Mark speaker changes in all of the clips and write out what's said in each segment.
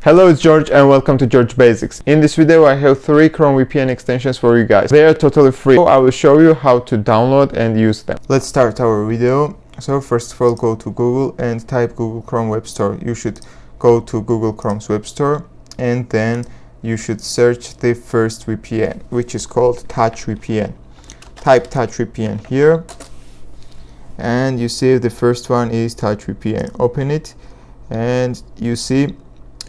Speaker 1: Hello, it's George and welcome to George Basics. In this video I have 3 Chrome VPN extensions for you guys. They are totally free, so I will show you how to download and use them. Let's start our video. So first of all, go to Google and type Google Chrome Webstore. You should go to Google Chrome's Webstore and then you should search the first VPN, which is called Touch VPN. Type Touch VPN here and you see the first one is Touch VPN. Open it and you see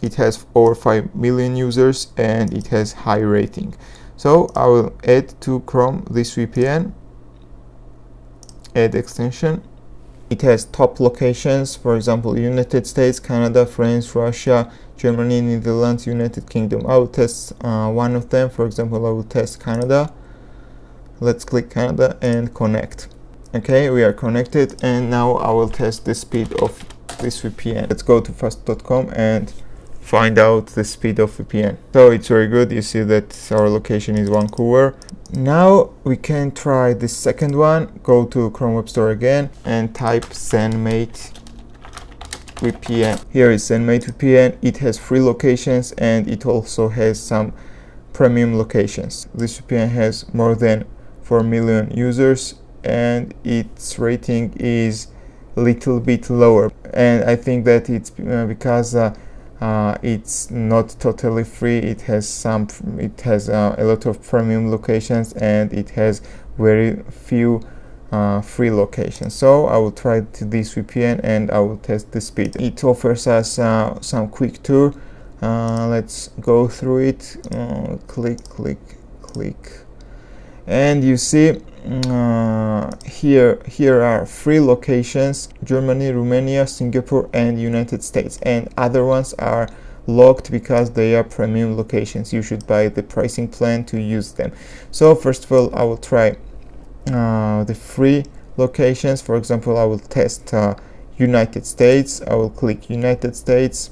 Speaker 1: it has over 5 million users and it has high rating. So I will add to Chrome this VPN, add extension. It has top locations, for example, United States, Canada, France, Russia, Germany, Netherlands, United Kingdom. I will test one of them. For example, I will test Canada. Let's click Canada and connect. Okay, we are connected and now I will test the speed of this VPN. Let's go to fast.com and find out the speed of VPN. So it's very good. You see that our location is Vancouver. Now we can try the second one. Go to Chrome Webstore again and type SendMate VPN. Here is SendMate VPN. It has free locations and it also has some premium locations. This VPN has more than 4 million users and its rating is a little bit lower. And I think that it's because it's not totally free. It has a lot of premium locations and it has very few free locations. So I will try this VPN and I will test the speed. It offers us some quick tour. Let's go through it. Click, and you see here are free locations: Germany, Romania, Singapore and United States, and other ones are locked because they are premium locations. You should buy the pricing plan to use them. So first of all, I will try the free locations. For example, I will test United States. I will click United States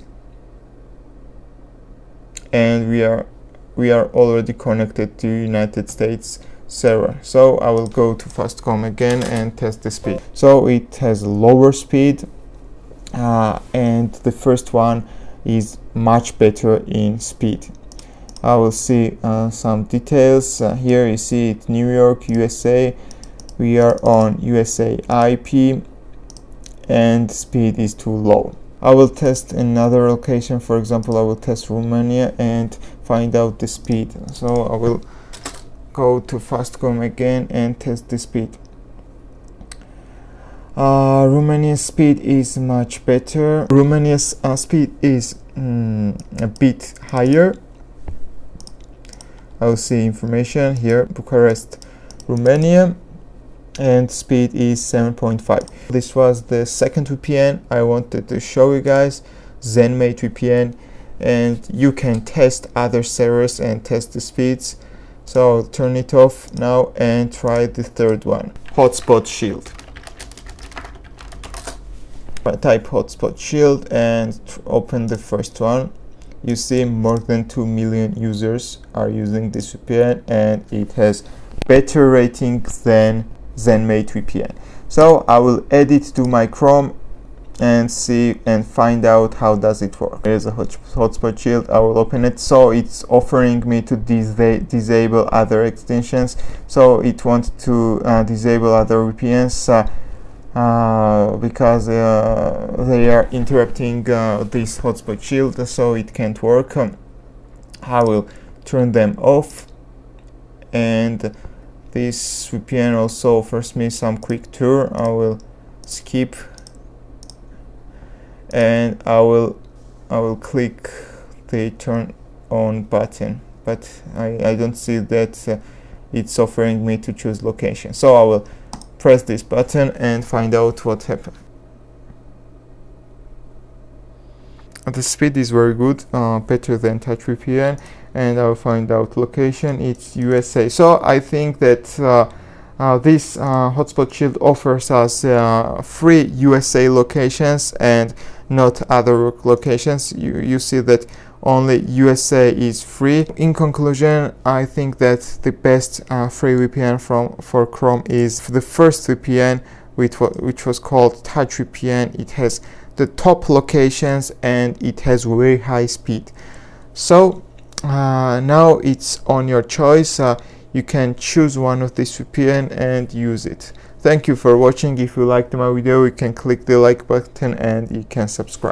Speaker 1: and we are already connected to United States server. So I will go to Fastcom again and test the speed. So it has lower speed and the first one is much better in speed. I will see some details. Here you see it, New York, USA. We are on USA IP and speed is too low. I will test another location. For example, I will test Romania and find out the speed. So I will go to Fastcom again and test the speed. Romania's speed is much better. Romania's speed is a bit higher. I will see information here, Bucharest, Romania, and speed is 7.5. This was the second VPN I wanted to show you guys, SendMate VPN, and you can test other servers and test the speeds. So I'll turn it off now and try the third one, Hotspot Shield. I type Hotspot Shield and open the first one. You see more than 2 million users are using this VPN and it has better ratings than SendMate VPN. So I will add it to my Chrome and see and find out how does it work. There's a Hotspot Shield. I will open it. So it's offering me to disable other extensions. So it wants to disable other VPNs because they are interrupting this Hotspot Shield, so it can't work. I will turn them off, and this VPN also offers me some quick tour. I will skip and I will click the turn on button, but I don't see that it's offering me to choose location. So I will press this button and find out what happened. The speed is very good, better than Touch VPN, and I'll find out location. It's USA. So I think that this Hotspot Shield offers us free USA locations and not other locations. You see that only USA is free. In conclusion, I think that the best free VPN for Chrome is the first VPN, which was called Touch VPN. It has the top locations, and it has very high speed. So now it's on your choice. You can choose one of these VPN and use it. Thank you for watching. If you liked my video, you can click the like button and you can subscribe.